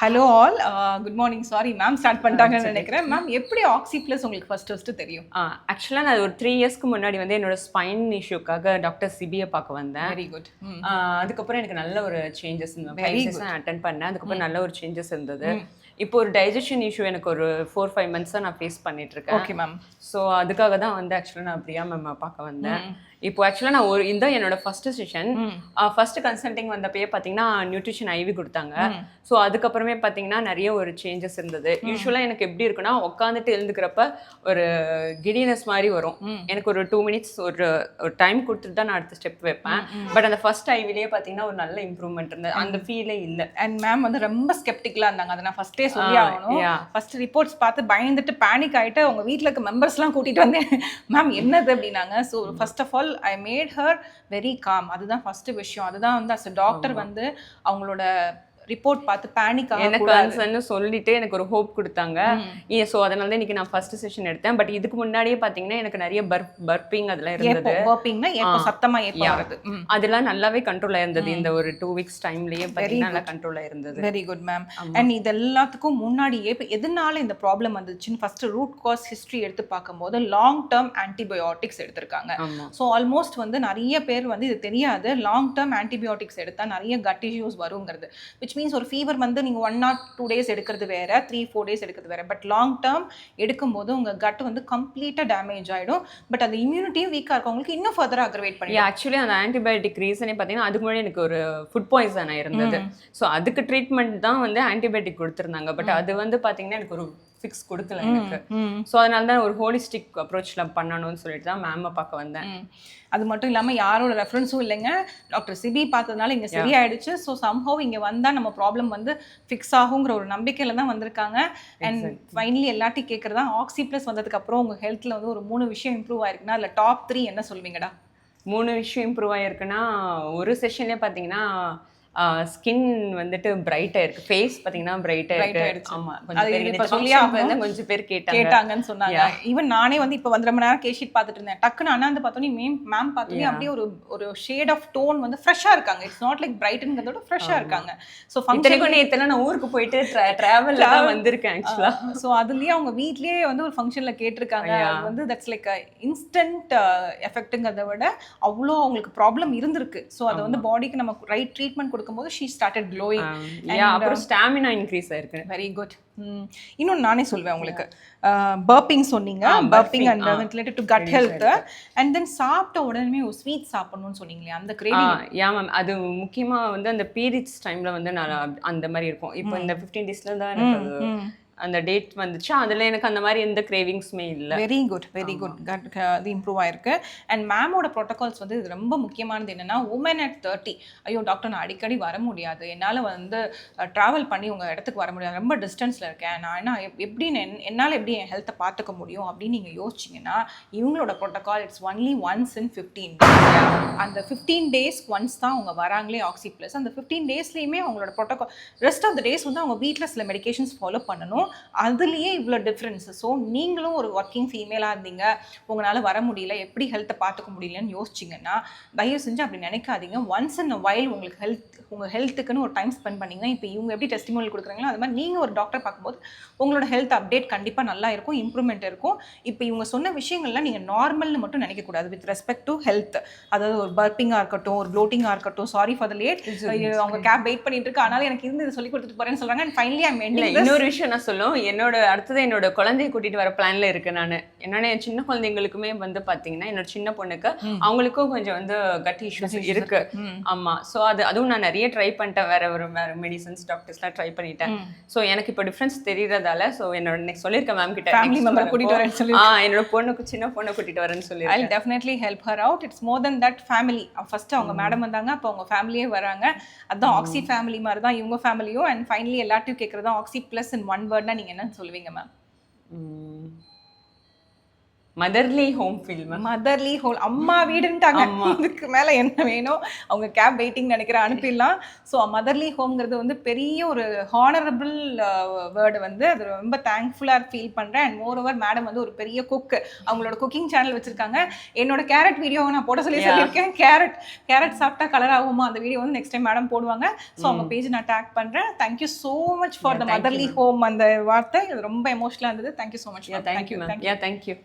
Hello all good morning. Sorry ma'am start பண்ணிட்டாங்கன்னு நினைக்கிறேன். Ma'am எப்படி ஆக்சி ப்ளஸ் உங்களுக்கு ஃபர்ஸ்ட் தெரியும்? ஆக்சுவலாக நான் ஒரு 3 இயர்ஸ்க்கு முன்னாடி வந்து என்னோட ஸ்பைன் இஷ்யூக்காக டாக்டர் சிபியை பார்க்க வந்தேன். Very good. அதுக்கப்புறம் எனக்கு நல்ல ஒரு சேஞ்சஸ் இருந்தது. Very 5 செஷன் அட்டென்ட் பண்ணேன். அதுக்கப்புறம் நல்ல ஒரு சேஞ்சஸ் இருந்தது. இப்போ ஒரு டைஜஷன் இஷ்யூ எனக்கு ஒரு 4-5 மந்த்ஸாக நான் ஃபேஸ் பண்ணிட்டு இருக்கேன். Okay ma'am. ஸோ அதுக்காக தான் வந்து ஆக்சுவலாக நான் பிரியா மேம் பார்க்க வந்தேன். இப்போ ஆக்சுவலாக நான் இதான் என்னோட ஃபர்ஸ்ட் செஷன். ஃபர்ஸ்ட் கன்சல்டிங் வந்தப்பயே பார்த்தீங்கன்னா நியூட்ரிஷன் ஐவி கொடுத்தாங்க. ஸோ அதுக்கப்புறமே பார்த்தீங்கன்னா நிறைய ஒரு சேஞ்சஸ் இருந்தது. யூஸ்வலாக எனக்கு எப்படி இருக்குன்னா உட்காந்துட்டு எழுந்துக்கிறப்ப ஒரு கிடினஸ் மாதிரி வரும். எனக்கு ஒரு 2 மினிட்ஸ் ஒரு டைம் கொடுத்துட்டு தான் நான் அடுத்த ஸ்டெப் வைப்பேன். பட் அந்த ஃபர்ஸ்ட் ஐவிலேயே பார்த்தீங்கன்னா ஒரு நல்ல இம்ப்ரூவ்மெண்ட் இருந்தது. அந்த ஃபீலே இல்லை. அண்ட் மேம் வந்து ரொம்ப ஸ்கெப்டிக்கலாக இருந்தாங்க. அதை நான் ஃபர்ஸ்டே சொல்லி ஆகணும். ஃபர்ஸ்ட் ரிப்போர்ட்ஸ் பார்த்து பயந்துட்டு பேனிக் ஆகிட்டு அவங்க வீட்டில் இருக்க மெம்பர்ஸ்லாம் கூட்டிகிட்டு வந்து மேம் என்னது அப்படின்னாங்க. So first of all I made her very calm. அதுதான் ஃபர்ஸ்ட் விஷயம். அதுதான் வந்து அஸ் டாக்டர் வந்து அவங்களோட ரிப்போர்ட் பார்த்து பேனிக் எனக்கு சொல்லிட்டு எனக்கு ஒரு ஹோப் கொடுத்தாங்க. ஸோ அதனால தான் இன்னைக்கு நான் ஃபர்ஸ்ட் செஷன் எடுத்தேன். பட் இதுக்கு முன்னாடியே பார்த்தீங்கன்னா எனக்கு நிறைய பர்பிங் அதெல்லாம் இருந்தது. பர்பிங்னா சத்தமா ஏற்படுறது அதெல்லாம் நல்லாவே கண்ட்ரோலாக இருந்தது. இந்த ஒரு 2 வீக்ஸ் டைம்லயே பார்த்தீங்கன்னா நல்லா கண்ட்ரோலாக இருந்தது. Very good ma'am. அண்ட் இது எல்லாத்துக்கும் முன்னாடியே இப்போ எதனால இந்த ப்ராப்ளம் வந்துச்சுன்னு ஃபர்ஸ்ட் ரூட் காஸ் ஹிஸ்ட்ரி எடுத்து பார்க்கும்போது லாங் டேர்ம் ஆன்டிபயோட்டிக்ஸ் எடுத்திருக்காங்க. ஸோ ஆல்மோஸ்ட் வந்து நிறைய பேர் வந்து இது தெரியாது. லாங் டேர்ம் ஆன்டிபயோட்டிக்ஸ் எடுத்தால் நிறைய கட் இஷ்யூஸ் வருங்கிறது. விச் மீன்ஸ் ஒரு ஃபீவர் வந்து நீங்கள் 1 or 2 days எடுக்கிறது வேற, 3-4 days எடுக்கிறது வேற. பட் லாங் டேர்ம் எடுக்கும்போது உங்கள் கட் வந்து கம்ப்ளீட்டாக டேமேஜ் ஆகிடும். பட் அந்த இம்யூனிட்டியும் வீக்காக இருக்கவங்களுக்கு இன்னும் ஃபர்தராக அக்ரவேட் பண்ணி. ஆக்சுவலி அந்த ஆன்டிபயோட்டிக் ரீசனே பார்த்தீங்கன்னா அதுக்கு முன்னாடி எனக்கு ஒரு ஃபுட் பாய்சன் ஆயிருந்தது. ஸோ அதுக்கு ட்ரீட்மெண்ட் தான் வந்து ஆன்டிபயோட்டிக் கொடுத்துருந்தாங்க. பட் அது வந்து பார்த்தீங்கன்னா எனக்கு ஒரு ஃபிக்ஸ் கொடுக்கல எனக்கு. ஸோ அதனால தான் ஒரு ஹோலிஸ்டிக் அப்ரோச்சில் பண்ணணும்னு சொல்லிட்டு தான் மேமை பார்க்க வந்தேன். அது மட்டும் இல்லாமல் யாரோட ரெஃபரன்ஸும் இல்லைங்க. டாக்டர் சிபி பார்த்ததுனால இங்கே சரியாயிடுச்சு. ஸோ சம்ஹவ் இங்கே வந்தால் நம்ம ப்ராப்ளம் வந்து ஃபிக்ஸ் ஆகுங்கிற ஒரு நம்பிக்கையில் தான் வந்திருக்காங்க. அண்ட் ஃபைனலி எல்லாத்தையும் கேட்குறதா ஆக்சி ப்ளஸ் வந்ததுக்கப்புறம் உங்கள் ஹெல்த்தில் வந்து ஒரு 3 விஷயம் இம்ப்ரூவ் ஆயிருக்குன்னா அதில் டாப் 3 என்ன சொல்வீங்கடா? 3 விஷயம் இம்ப்ரூவ் ஆயிருக்குன்னா ஒரு செஷன்லேயே பார்த்தீங்கன்னா ஸ்கின் வந்துட்டு பிரைட் ஆயிருக்கு. ஃபேஸ் பாத்தீங்கன்னா பிரைட் ஆயிருக்கு. ஆமா, கொஞ்சம் பேர் கேட்டாங்கன்னு சொன்னாங்க. ஈவன் நானே வந்து இப்ப வந்து ரொம்ப நேரம் கேஷீட் பார்த்துட்டு இருந்தேன். டக்குன்னு அண்ணாந்து பார்த்தோன்னே மேம் பார்த்தோன்னே அப்படியே ஒரு ஷேட் ஆஃப் டோன் வந்து ஃப்ரெஷ்ஷா இருக்காங்க. இட்ஸ் நாட் லைக் பிரைட்ங்கிறதோட ஃப்ரெஷ்ஷா இருக்காங்க. ஸோ ஃபங்க்ஷன் நேத்துல நான் ஊருக்கு போயிட்டு டிராவல்ல தான் வந்திருக்கேன் ஆக்சுவலா. ஸோ அதுலயே அவங்க வீட்லயே வந்து ஒரு ஃபங்க்ஷன்ல கேட்டிருக்காங்க. அது வந்து தட்ஸ் லைக் இன்ஸ்டன்ட் எஃபெக்ட்டுங்கிறத விட அவ்வளோ அவங்களுக்கு ப்ராப்ளம் இருந்திருக்கு. ஸோ அதை வந்து பாடிக்கு நம்ம ரைட் ட்ரீட்மெண்ட் கொடுக்கும்போது she started glowing. அப்புறம் ஸ்டாமினா இன்க்ரீஸ் ஆயிருக்கு. Very good. இன்னொன்று நானே சொல்வேன் உங்களுக்கு. பர்பிங் சொன்னீங்க. Burping and related to gut health. And then சாப்பிட்ட உடனே ஒரு ஸ்வீட் சாப்பிடணும்னு சொன்னீங்களே அந்த கிரேவிங். மேம் அது முக்கியமாக வந்து அந்த பீரியட்ஸ் டைமில் வந்து நான் அந்த மாதிரி இருக்கும். இப்போ இந்த 15 daysல தான் எனக்கு அந்த டேட் வந்துச்சு. அதில் எனக்கு அந்த மாதிரி எந்த கிரேவிங்ஸுமே இல்லை. வெரி குட் அது இம்ப்ரூவ் ஆயிருக்கு. அண்ட் மேமோட ப்ரோட்டோகால்ஸ் வந்து இது ரொம்ப முக்கியமானது என்னன்னா, உமன் அட் 30 ஐயோ டாக்டர் நான் அடிக்கடி வர முடியாது, என்னால் வந்து ட்ராவல் பண்ணி உங்கள் இடத்துக்கு வர முடியாது, ரொம்ப டிஸ்டன்ஸில் இருக்கேன், நான் என்ன எப்படி என்னால் எப்படி என் ஹெல்த்தை பார்த்துக்க முடியும் அப்படின்னு நீங்கள் யோசிச்சிங்கன்னா இவங்களோட protocol it's only once in 15 days. அந்த 15 days ஒன்ஸ் தான் அவங்க வராங்களே ஆக்சி ப்ளஸ். அந்த 15 daysலேயுமே அவங்களோட protocol rest of the days வந்து அவங்க வீட்டில் சில மெடிகேஷன்ஸ் ஃபாலோ பண்ணணும். அதுலேயே இவ்வளோ டிஃப்ரென்ஸ். ஸோ நீங்களும் ஒரு ஒர்க்கிங் ஃபீமேலாக இருந்தீங்க, உங்களால் வர முடியல, எப்படி ஹெல்த்தை பார்த்துக்க முடியலன்னு யோசிச்சிங்கன்னா தயவு செஞ்சு அப்படி நினைக்காதீங்க. ஒன்ஸ் இன் அ வைல் உங்களுக்கு உங்கள் ஹெல்த்துக்குன்னு ஒரு டைம் ஸ்பெண்ட் பண்ணிங்கன்னா, இப்போ இவங்க எப்படி டெஸ்டிமோனியல் கொடுக்குறாங்களோ அது மாதிரி நீங்கள் ஒரு டாக்டர் பார்க்கும்போது உங்களோட ஹெல்த் அப்டேட் கண்டிப்பாக நல்லா இருக்கும், இம்ப்ரூவ்மெண்ட் இருக்கும். இப்போ இவங்க சொன்ன விஷயங்கள்லாம் நீங்கள் நார்மல்னு மட்டும் நினைக்கக்கூடாது. வித் ரெஸ்பெக்ட் டு ஹெல்த், அதாவது ஒரு பர்பிங்காக இருக்கட்டும், ஒரு ப்ளோட்டிங்காக இருக்கட்டும். சாரி ஃபார் த லேட், அவங்க கேப் வெயிட் பண்ணிட்டு இருக்கு, அதனால எனக்கு இருந்து சொல்லி கொடுத்துட்டு போறேன்னு சொல்கிறாங்க. And finally I mending. இன்னொரு விஷயம் நான் சொல்லும், என்னோட குழந்தைய கூட்டிட்டு வர பிளான்ல இருக்கு. நான் என்னன்னா என் சின்ன குழந்தைங்களுக்குமே வந்து பாத்தீங்கன்னா என்னோட சின்ன பொண்ணுக்கு அவங்களுக்கும் கொஞ்சம் வந்து கட் இஷ்யூஸ் இருக்கு. ஆமா, சோ அதுவும் நான் நிறைய ட்ரை பண்ணிட்டேன். வேற மெடிசன்ஸ் டாக்டர்ஸ்லாம் ட்ரை பண்ணிட்டேன். சோ எனக்கு இப்போ டிஃபரன்ஸ் தெரியறதால சோ என்னோட நெக்ஸ்ட் சொல்லிருக்கேன் மேம் கிட்ட ஃபேமிலி மெம்பர் கூட்டிட்டு வரேன்னு சொல்லி என்னோட பொண்ணுக்கு சின்ன பொண்ணை கூட்டிட்டு வரேன்னு சொல்லி I will definitely help her out. It's more then that family. First அவங்க மேடம் வந்தாங்க, அப்போ அவங்க ஃபேமிலியே வராங்க. அதான் ஆக்சி ஃபேமிலி மாதிரி தான் இவங்க ஃபேமிலியும். அண்ட் ஃபைனலி எல்லாத்தையும் கேட்கறதா ஆக்சி ப்ளஸ் இன் ஒன் வேர்ட்னா நீங்க என்ன சொல்லுவீங்க ma'am? Motherly home feel ma'am. Motherly whole அம்மா வீடுன்ட்டாங்க. இதுக்கு மேல என்ன வேணும்? அவங்க கேப் வெயிட்டிங் நினைக்கிறேன், அனுப்பிடலாம். ஸோ மதர்லி ஹோம்ங்கிறது வந்து பெரிய ஒரு ஹானரபிள் வேர்டு வந்து அது ரொம்ப தேங்க்ஃபுல்லாக ஃபீல் பண்ணுறேன். அண்ட் மோர் ஓவர் மேடம் வந்து ஒரு பெரிய குக், அவங்களோட குக்கிங் சேனல் வச்சிருக்காங்க. என்னோட கேரட் வீடியோவை நான் போட சொல்லியிருக்கேன். கேரட் சாப்பிட்டா கலர் ஆகுமா அந்த வீடியோ வந்து நெக்ஸ்ட் டைம் மேடம் போடுவாங்க. ஸோ அவங்க பேஜ் நான் டேக் பண்ணுறேன். Thank you so much for the motherly home அந்த வார்த்தை. இது ரொம்ப எமோஷனலாக இருந்தது. Thank you so much. Thank you ma'am. Thank you.